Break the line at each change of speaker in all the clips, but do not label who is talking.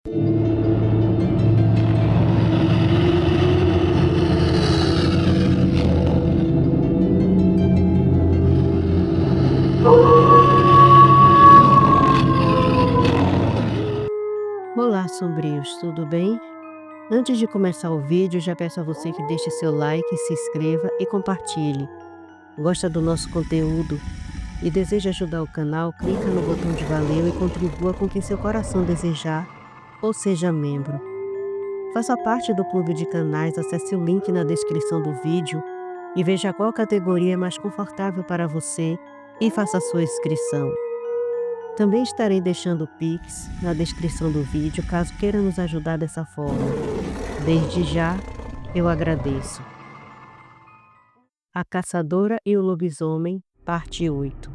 Olá, sombrios, tudo bem? Antes de começar o vídeo, já peço a você que deixe seu like, se inscreva e compartilhe. Gosta do nosso conteúdo e deseja ajudar o canal? Clica no botão de valeu e contribua com o que seu coração desejar, ou seja membro. Faça parte do clube de canais, acesse o link na descrição do vídeo e veja qual categoria é mais confortável para você e faça sua inscrição. Também estarei deixando o Pix na descrição do vídeo, caso queira nos ajudar dessa forma. Desde já, eu agradeço. A Caçadora e o Lobisomem, parte 8.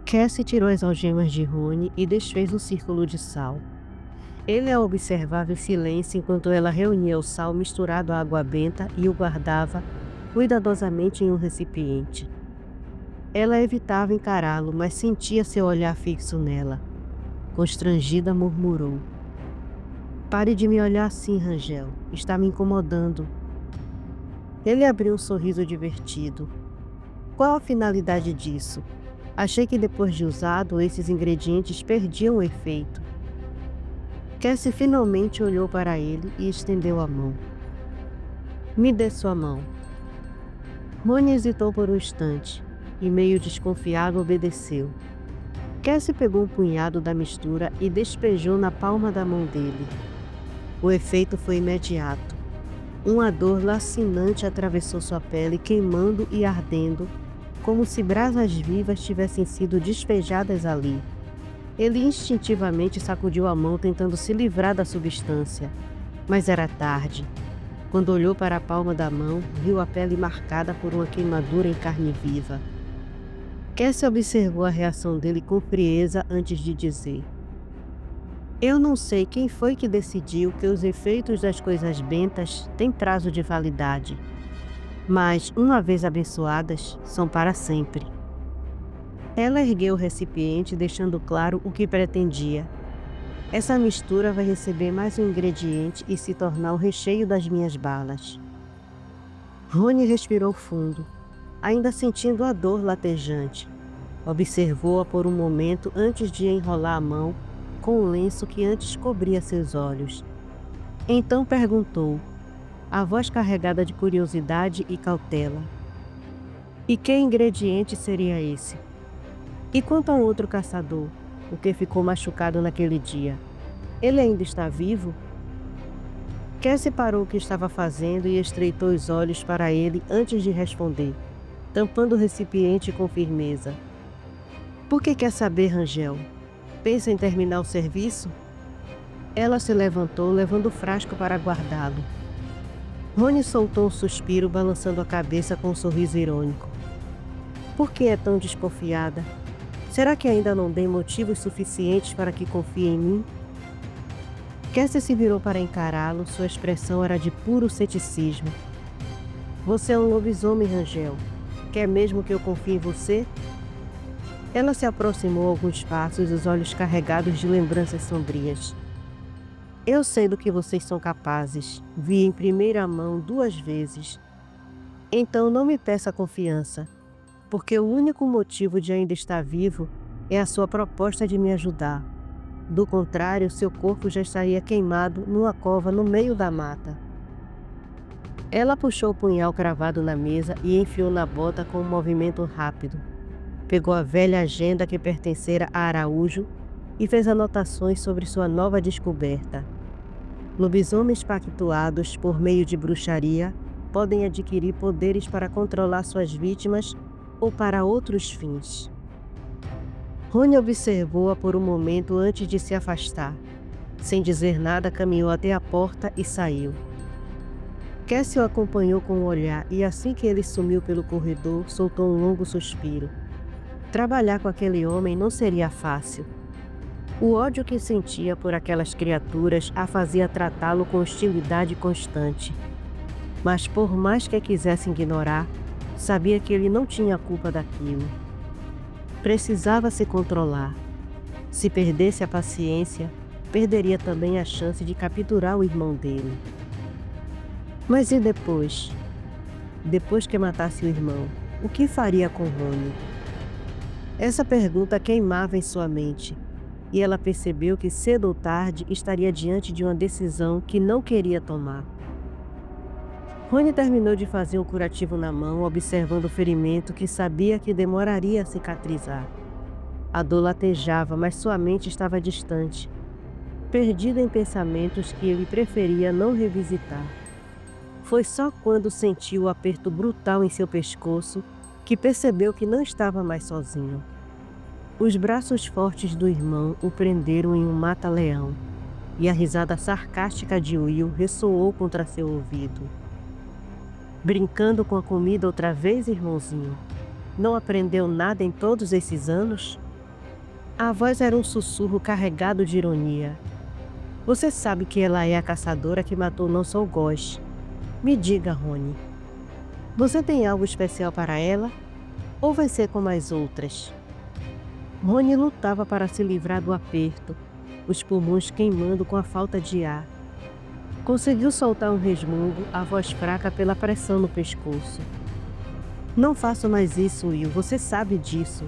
Cassie tirou as algemas de Rony e desfez um círculo de sal. Ele a observava em silêncio enquanto ela reunia o sal misturado à água benta e o guardava cuidadosamente em um recipiente. Ela evitava encará-lo, mas sentia seu olhar fixo nela. Constrangida, murmurou: "Pare de me olhar assim, Rangel. Está me incomodando." Ele abriu um sorriso divertido. "Qual a finalidade disso? Achei que depois de usado, esses ingredientes perdiam o efeito." Cassie finalmente olhou para ele e estendeu a mão. "Me dê sua mão." Rony hesitou por um instante e, meio desconfiado, obedeceu. Cassie pegou um punhado da mistura e despejou na palma da mão dele. O efeito foi imediato. Uma dor lacinante atravessou sua pele, queimando e ardendo, como se brasas vivas tivessem sido despejadas ali. Ele instintivamente sacudiu a mão, tentando se livrar da substância, mas era tarde. Quando olhou para a palma da mão, viu a pele marcada por uma queimadura em carne viva. Cassie observou a reação dele com frieza antes de dizer: "Eu não sei quem foi que decidiu que os efeitos das coisas bentas têm prazo de validade, mas, uma vez abençoadas, são para sempre." Ela ergueu o recipiente, deixando claro o que pretendia. "Essa mistura vai receber mais um ingrediente e se tornar o recheio das minhas balas." Rony respirou fundo, ainda sentindo a dor latejante. Observou-a por um momento antes de enrolar a mão com o lenço que antes cobria seus olhos. Então perguntou, a voz carregada de curiosidade e cautela: "E que ingrediente seria esse? E quanto ao outro caçador, o que ficou machucado naquele dia? Ele ainda está vivo?" Cassie parou o que estava fazendo e estreitou os olhos para ele antes de responder, tampando o recipiente com firmeza. "Por que quer saber, Rangel? Pensa em terminar o serviço?" Ela se levantou, levando o frasco para guardá-lo. Rony soltou um suspiro, balançando a cabeça com um sorriso irônico. "Por que é tão desconfiada? Será que ainda não dei motivos suficientes para que confie em mim?" Cassie se virou para encará-lo, sua expressão era de puro ceticismo. "Você é um lobisomem, Rangel. Quer mesmo que eu confie em você?" Ela se aproximou alguns passos, os olhos carregados de lembranças sombrias. "Eu sei do que vocês são capazes. Vi em primeira mão 2 vezes. Então não me peça confiança, porque o único motivo de ainda estar vivo é a sua proposta de me ajudar. Do contrário, seu corpo já estaria queimado numa cova no meio da mata." Ela puxou o punhal cravado na mesa e enfiou na bota com um movimento rápido. Pegou a velha agenda que pertencera a Araújo e fez anotações sobre sua nova descoberta. Lobisomens pactuados por meio de bruxaria podem adquirir poderes para controlar suas vítimas ou para outros fins. Rony observou-a por um momento antes de se afastar. Sem dizer nada, caminhou até a porta e saiu. Cassie o acompanhou com o olhar e, assim que ele sumiu pelo corredor, soltou um longo suspiro. Trabalhar com aquele homem não seria fácil. O ódio que sentia por aquelas criaturas a fazia tratá-lo com hostilidade constante. Mas por mais que quisesse ignorar, sabia que ele não tinha culpa daquilo. Precisava se controlar. Se perdesse a paciência, perderia também a chance de capturar o irmão dele. Mas e depois? Depois que matasse o irmão, o que faria com Rony? Essa pergunta queimava em sua mente, e ela percebeu que cedo ou tarde estaria diante de uma decisão que não queria tomar. Rony terminou de fazer um curativo na mão, observando o ferimento que sabia que demoraria a cicatrizar. A dor latejava, mas sua mente estava distante, perdida em pensamentos que ele preferia não revisitar. Foi só quando sentiu o aperto brutal em seu pescoço que percebeu que não estava mais sozinho. Os braços fortes do irmão o prenderam em um mata-leão, e a risada sarcástica de Will ressoou contra seu ouvido. Brincando com a comida outra vez, irmãozinho? Não aprendeu nada em todos esses anos? A voz era um sussurro carregado de ironia. Você sabe que ela é a caçadora que matou nosso algoz. Me diga, Rony, você tem algo especial para ela? Ou vai ser como as outras? Rony lutava para se livrar do aperto, os pulmões queimando com a falta de ar. Conseguiu soltar um resmungo, a voz fraca pela pressão no pescoço. Não faço mais isso, Will, você sabe disso.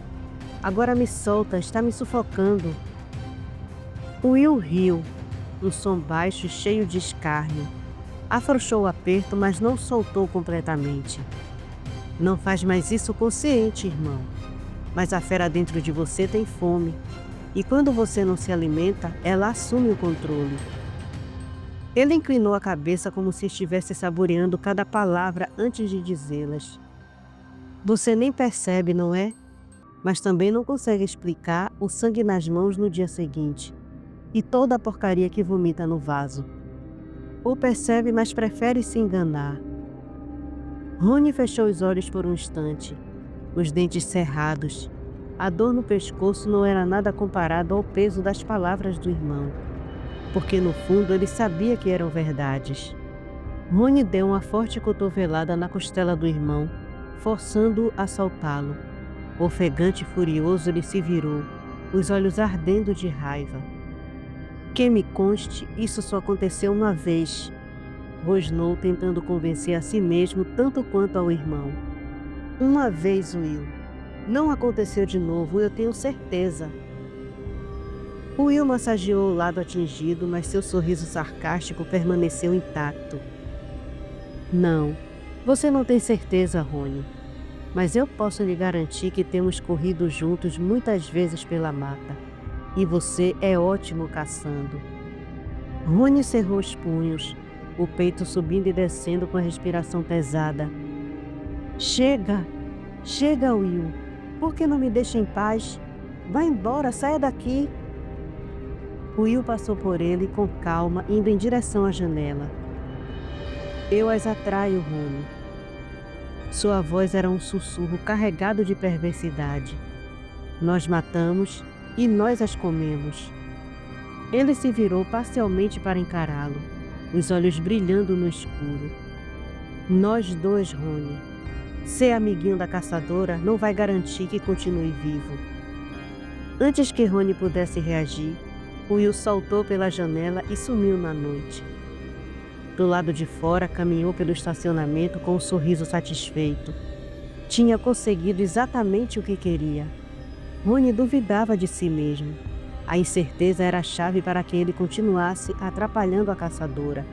Agora me solta, está me sufocando. Will riu, um som baixo cheio de escárnio. Afrouxou o aperto, mas não soltou completamente. Não faz mais isso consciente, irmão. Mas a fera dentro de você tem fome. E quando você não se alimenta, ela assume o controle. Ele inclinou a cabeça como se estivesse saboreando cada palavra antes de dizê-las. Você nem percebe, não é? Mas também não consegue explicar o sangue nas mãos no dia seguinte. E toda a porcaria que vomita no vaso. Ou percebe, mas prefere se enganar. Rony fechou os olhos por um instante, os dentes cerrados. A dor no pescoço não era nada comparado ao peso das palavras do irmão, porque no fundo ele sabia que eram verdades. Rony deu uma forte cotovelada na costela do irmão, forçando-o a soltá-lo. Ofegante e furioso, ele se virou, os olhos ardendo de raiva. Que me conste, isso só aconteceu uma vez, rosnou, tentando convencer a si mesmo tanto quanto ao irmão. Uma vez, Will. Não aconteceu de novo, eu tenho certeza. Will massageou o lado atingido, mas seu sorriso sarcástico permaneceu intacto. Não, você não tem certeza, Rony. Mas eu posso lhe garantir que temos corrido juntos muitas vezes pela mata. E você é ótimo caçando. Rony cerrou os punhos, o peito subindo e descendo com a respiração pesada. Chega! Chega, Will! Por que não me deixa em paz? Vá embora, saia daqui! Will passou por ele com calma, indo em direção à janela. Eu as atraio, Rony. Sua voz era um sussurro carregado de perversidade. Nós matamos e nós as comemos. Ele se virou parcialmente para encará-lo, os olhos brilhando no escuro. Nós dois, Rony. Ser amiguinho da caçadora não vai garantir que continue vivo. Antes que Rony pudesse reagir, Will saltou pela janela e sumiu na noite. Do lado de fora, caminhou pelo estacionamento com um sorriso satisfeito. Tinha conseguido exatamente o que queria. Rony duvidava de si mesmo. A incerteza era a chave para que ele continuasse atrapalhando a caçadora,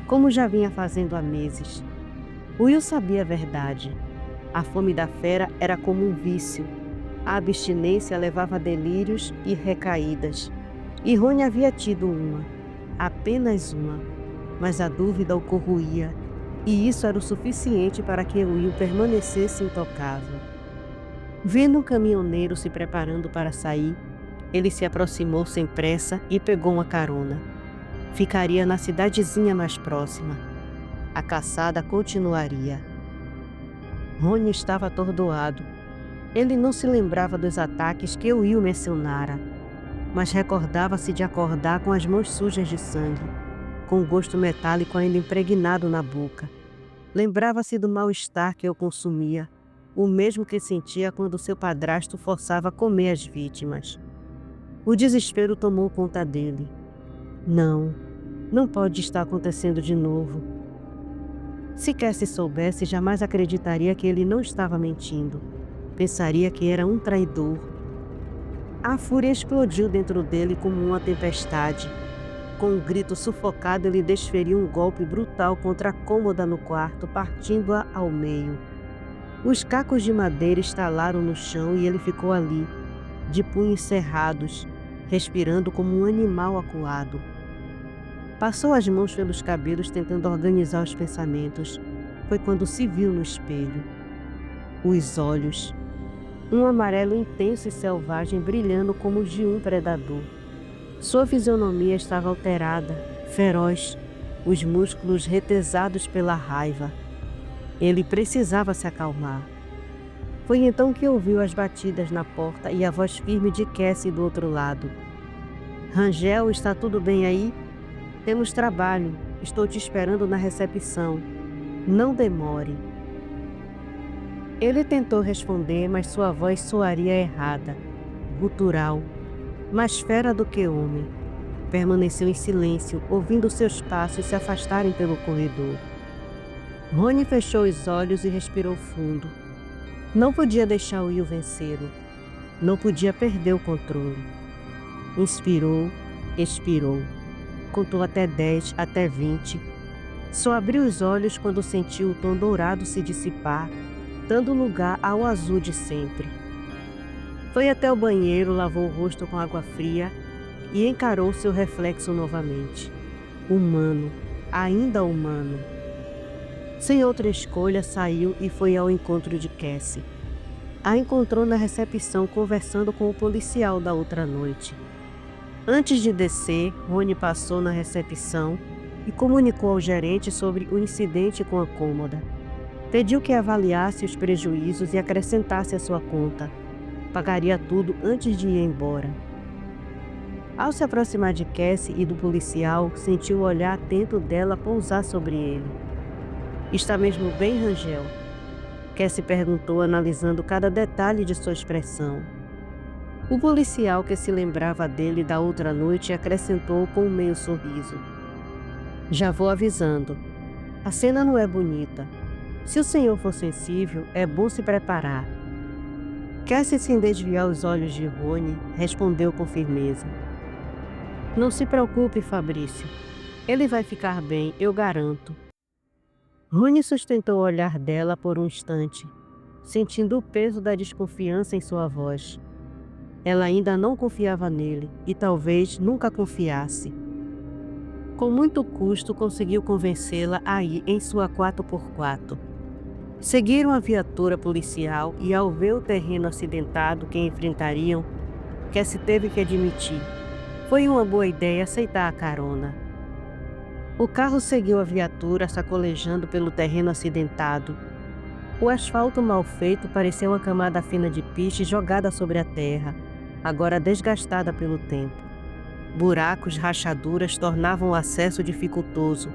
como já vinha fazendo há meses. Will sabia a verdade. A fome da fera era como um vício. A abstinência levava a delírios e recaídas. E Rony havia tido uma, apenas uma, mas a dúvida o corroía, e isso era o suficiente para que Will permanecesse intocável. Vendo um caminhoneiro se preparando para sair, ele se aproximou sem pressa e pegou uma carona. Ficaria na cidadezinha mais próxima. A caçada continuaria. Rony estava atordoado. Ele não se lembrava dos ataques que Will mencionara, mas recordava-se de acordar com as mãos sujas de sangue, com o gosto metálico ainda impregnado na boca. Lembrava-se do mal-estar que o consumia, o mesmo que sentia quando seu padrasto forçava a comer as vítimas. O desespero tomou conta dele. Não, não pode estar acontecendo de novo. Se Cassie soubesse, jamais acreditaria que ele não estava mentindo. Pensaria que era um traidor. A fúria explodiu dentro dele como uma tempestade. Com um grito sufocado, ele desferiu um golpe brutal contra a cômoda no quarto, partindo-a ao meio. Os cacos de madeira estalaram no chão e ele ficou ali, de punhos cerrados, respirando como um animal acuado. Passou as mãos pelos cabelos tentando organizar os pensamentos. Foi quando se viu no espelho. Os olhos. Um amarelo intenso e selvagem brilhando como os de um predador. Sua fisionomia estava alterada, feroz, os músculos retesados pela raiva. Ele precisava se acalmar. Foi então que ouviu as batidas na porta e a voz firme de Cassie do outro lado. Rangel, está tudo bem aí? Temos trabalho. Estou te esperando na recepção. Não demore. Ele tentou responder, mas sua voz soaria errada, gutural, mais fera do que homem. Permaneceu em silêncio, ouvindo seus passos se afastarem pelo corredor. Rony fechou os olhos e respirou fundo. Não podia deixar Will vencê-lo. Não podia perder o controle. Inspirou, expirou. Contou até 10, até 20. Só abriu os olhos quando sentiu o tom dourado se dissipar, dando lugar ao azul de sempre. Foi até o banheiro, lavou o rosto com água fria e encarou seu reflexo novamente. Humano, ainda humano. Sem outra escolha, saiu e foi ao encontro de Cassie. A encontrou na recepção conversando com o policial da outra noite. Antes de descer, Rony passou na recepção e comunicou ao gerente sobre o incidente com a cômoda. Pediu que avaliasse os prejuízos e acrescentasse a sua conta. Pagaria tudo antes de ir embora. Ao se aproximar de Cassie e do policial, sentiu o olhar atento dela pousar sobre ele. Está mesmo bem, Rangel? Cassie perguntou, analisando cada detalhe de sua expressão. O policial, que se lembrava dele da outra noite, acrescentou com um meio sorriso. Já vou avisando. A cena não é bonita. Se o senhor for sensível, é bom se preparar. Cassie, sem desviar os olhos de Rony, respondeu com firmeza. Não se preocupe, Fabrício. Ele vai ficar bem, eu garanto. Rony sustentou o olhar dela por um instante, sentindo o peso da desconfiança em sua voz. Ela ainda não confiava nele e talvez nunca confiasse. Com muito custo, conseguiu convencê-la a ir em sua 4x4. Seguiram a viatura policial e, ao ver o terreno acidentado que enfrentariam, Cassie teve que admitir. Foi uma boa ideia aceitar a carona. O carro seguiu a viatura, sacolejando pelo terreno acidentado. O asfalto mal feito parecia uma camada fina de piche jogada sobre a terra, agora desgastada pelo tempo. Buracos, rachaduras tornavam o acesso dificultoso,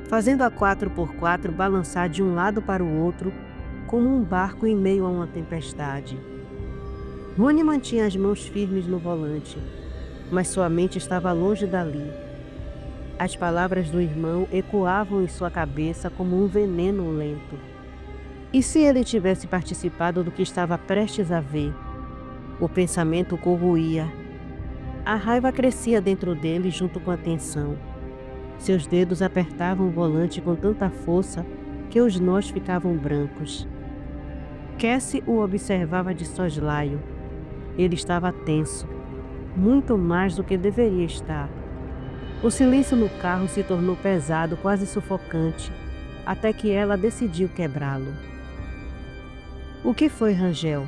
fazendo a 4x4 balançar de um lado para o outro, como um barco em meio a uma tempestade. Rony mantinha as mãos firmes no volante, mas sua mente estava longe dali. As palavras do irmão ecoavam em sua cabeça como um veneno lento. E se ele tivesse participado do que estava prestes a ver? O pensamento corroía. A raiva crescia dentro dele junto com a tensão. Seus dedos apertavam o volante com tanta força que os nós ficavam brancos. Cassie o observava de soslaio. Ele estava tenso, muito mais do que deveria estar. O silêncio no carro se tornou pesado, quase sufocante, até que ela decidiu quebrá-lo. O que foi, Rangel?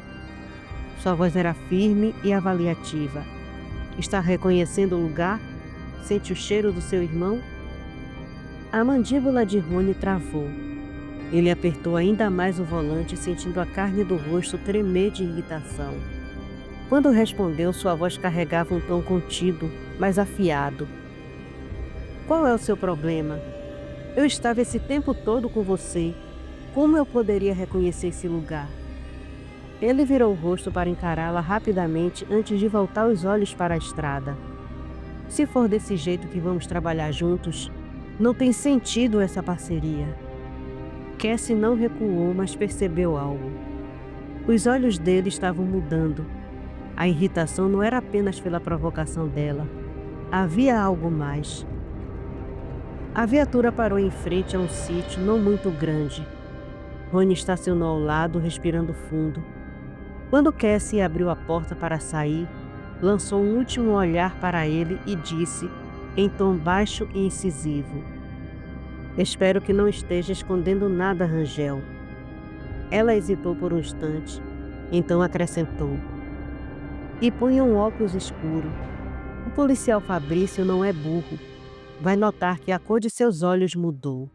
Sua voz era firme e avaliativa. Está reconhecendo o lugar? Sente o cheiro do seu irmão? A mandíbula de Rony travou. Ele apertou ainda mais o volante, sentindo a carne do rosto tremer de irritação. Quando respondeu, sua voz carregava um tom contido, mas afiado. Qual é o seu problema? Eu estava esse tempo todo com você. Como eu poderia reconhecer esse lugar? Ele virou o rosto para encará-la rapidamente antes de voltar os olhos para a estrada. Se for desse jeito que vamos trabalhar juntos, não tem sentido essa parceria. Cassie não recuou, mas percebeu algo. Os olhos dele estavam mudando. A irritação não era apenas pela provocação dela. Havia algo mais. A viatura parou em frente a um sítio não muito grande. Rony estacionou ao lado, respirando fundo. Quando Cassie abriu a porta para sair, lançou um último olhar para ele e disse, em tom baixo e incisivo: "Espero que não esteja escondendo nada, Rangel." Ela hesitou por um instante, então acrescentou: "E ponha um óculos escuro. O policial Fabrício não é burro. Vai notar que a cor de seus olhos mudou."